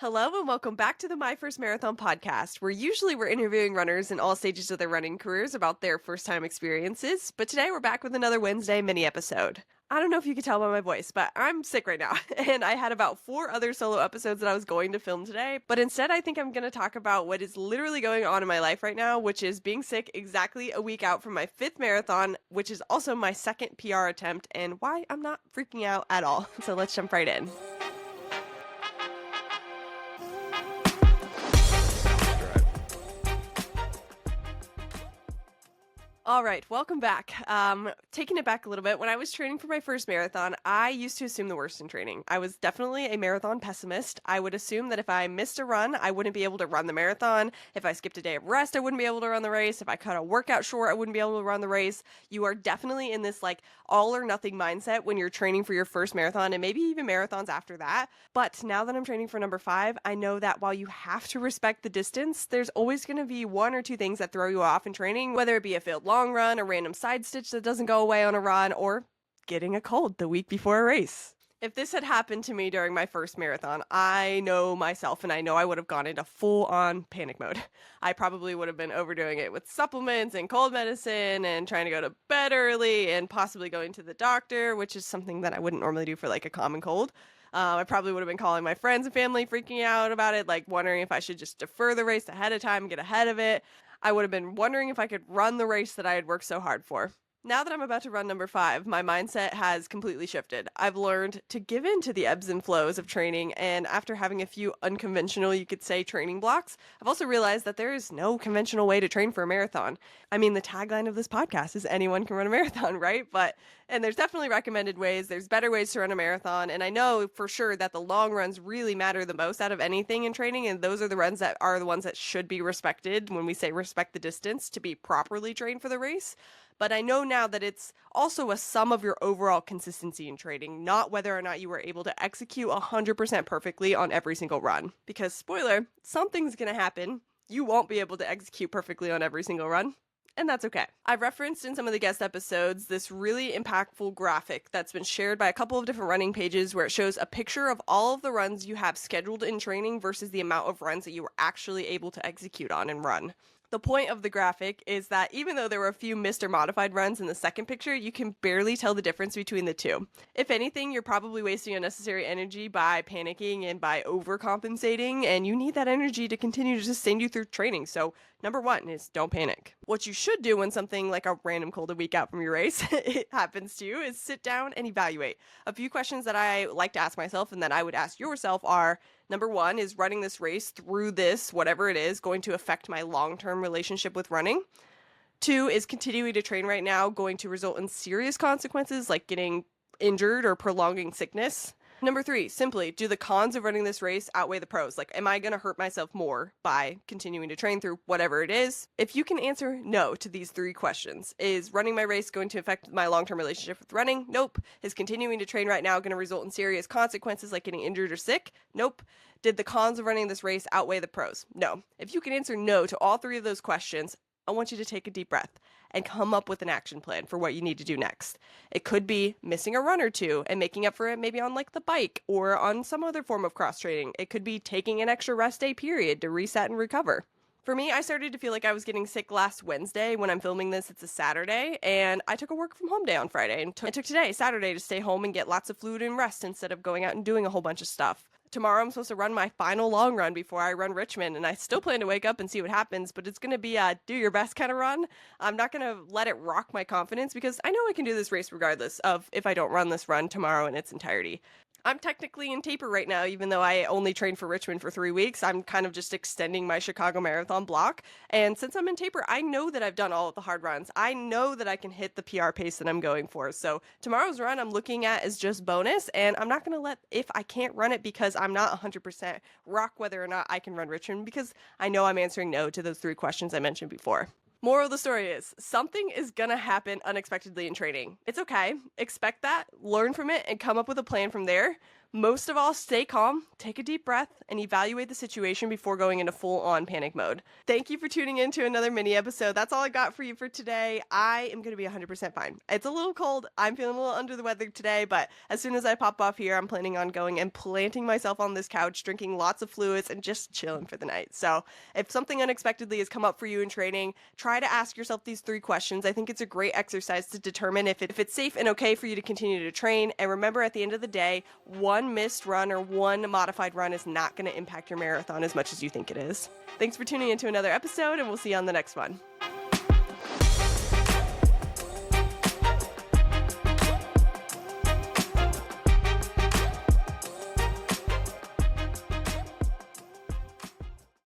Hello and welcome back to the My First Marathon podcast, where usually we're interviewing runners in all stages of their running careers about their first time experiences, but today we're back with another Wednesday mini episode. I don't know if you could tell by my voice, but I'm sick right now, and I had about 4 other solo episodes that I was going to film today, but instead I think I'm going to talk about what is literally going on in my life right now, which is being sick exactly a week out from my 5th marathon, which is also my second PR attempt, and why I'm not freaking out at all. So let's jump right in. All right, welcome back. Taking it back a little bit, when I was training for my first marathon, I used to assume the worst in training. I was definitely a marathon pessimist. I would assume that if I missed a run, I wouldn't be able to run the marathon. If I skipped a day of rest, I wouldn't be able to run the race. If I cut a workout short, I wouldn't be able to run the race. You are definitely in this like all or nothing mindset when you're training for your first marathon and maybe even marathons after that. But now that I'm training for number 5, I know that while you have to respect the distance, there's always going to be 1 or 2 things that throw you off in training, whether it be a failed long run, a random side stitch that doesn't go away on a run, or getting a cold the week before a race. If this had happened to me during my first marathon, I know myself and I know I would have gone into full-on panic mode. I probably would have been overdoing it with supplements and cold medicine and trying to go to bed early and possibly going to the doctor, which is something that I wouldn't normally do for like a common cold. I probably would have been calling my friends and family, freaking out about it, like wondering if I should just defer the race ahead of time, get ahead of it. I would have been wondering if I could run the race that I had worked so hard for. Now that I'm about to run number 5, my mindset has completely shifted. I've learned to give in to the ebbs and flows of training, and after having a few unconventional, you could say, training blocks, I've also realized that there is no conventional way to train for a marathon. I mean, the tagline of this podcast is anyone can run a marathon, right? And there's definitely recommended ways, there's better ways to run a marathon, and I know for sure that the long runs really matter the most out of anything in training, and those are the runs that are the ones that should be respected when we say respect the distance to be properly trained for the race. But I know now that it's also a sum of your overall consistency in training, not whether or not you were able to execute 100% perfectly on every single run. Because, spoiler, something's going to happen. You won't be able to execute perfectly on every single run. And that's okay. I've referenced in some of the guest episodes this really impactful graphic that's been shared by a couple of different running pages where it shows a picture of all of the runs you have scheduled in training versus the amount of runs that you were actually able to execute on and run. The point of the graphic is that even though there were a few missed or modified runs in the second picture, you can barely tell the difference between the two. If anything, you're probably wasting unnecessary energy by panicking and by overcompensating, and you need that energy to continue to sustain you through training. So number 1 is don't panic. What you should do when something like a random cold a week out from your race it happens to you is sit down and evaluate. A few questions that I like to ask myself and that I would ask yourself are, number 1, is running this race through this, whatever it is, going to affect my long-term relationship with running? 2, is continuing to train right now going to result in serious consequences like getting injured or prolonging sickness? Number 3, simply, do the cons of running this race outweigh the pros? Like, am I going to hurt myself more by continuing to train through whatever it is? If you can answer no to these 3 questions, is running my race going to affect my long-term relationship with running? Nope. Is continuing to train right now going to result in serious consequences like getting injured or sick? Nope. Did the cons of running this race outweigh the pros? No. If you can answer no to all 3 of those questions, I want you to take a deep breath and come up with an action plan for what you need to do next. It could be missing a run or 2 and making up for it maybe on like the bike or on some other form of cross training. It could be taking an extra rest day period to reset and recover. For me, I started to feel like I was getting sick last Wednesday. When I'm filming this, it's a Saturday, and I took a work from home day on Friday and took today, Saturday, to stay home and get lots of fluid and rest instead of going out and doing a whole bunch of stuff. Tomorrow I'm supposed to run my final long run before I run Richmond, and I still plan to wake up and see what happens, but it's going to be a do your best kind of run. I'm not going to let it rock my confidence because I know I can do this race regardless of if I don't run this run tomorrow in its entirety. I'm technically in taper right now, even though I only trained for Richmond for 3 weeks. I'm kind of just extending my Chicago Marathon block. And since I'm in taper, I know that I've done all of the hard runs. I know that I can hit the PR pace that I'm going for. So tomorrow's run I'm looking at is just bonus. And I'm not going to let, if I can't run it because I'm not 100% rock whether or not I can run Richmond, because I know I'm answering no to those 3 questions I mentioned before. Moral of the story is, something is gonna happen unexpectedly in training. It's okay. Expect that, learn from it, and come up with a plan from there. Most of all, stay calm, take a deep breath, and evaluate the situation before going into full-on panic mode. Thank you for tuning in to another mini episode. That's all I got for you for today. I am going to be 100% fine. It's a little cold. I'm feeling a little under the weather today, but as soon as I pop off here, I'm planning on going and planting myself on this couch, drinking lots of fluids, and just chilling for the night. So if something unexpectedly has come up for you in training, try to ask yourself these 3 questions. I think it's a great exercise to determine if it's safe and okay for you to continue to train. And remember, at the end of the day, one missed run or one modified run is not going to impact your marathon as much as you think it is. Thanks for tuning into another episode, and we'll see you on the next one.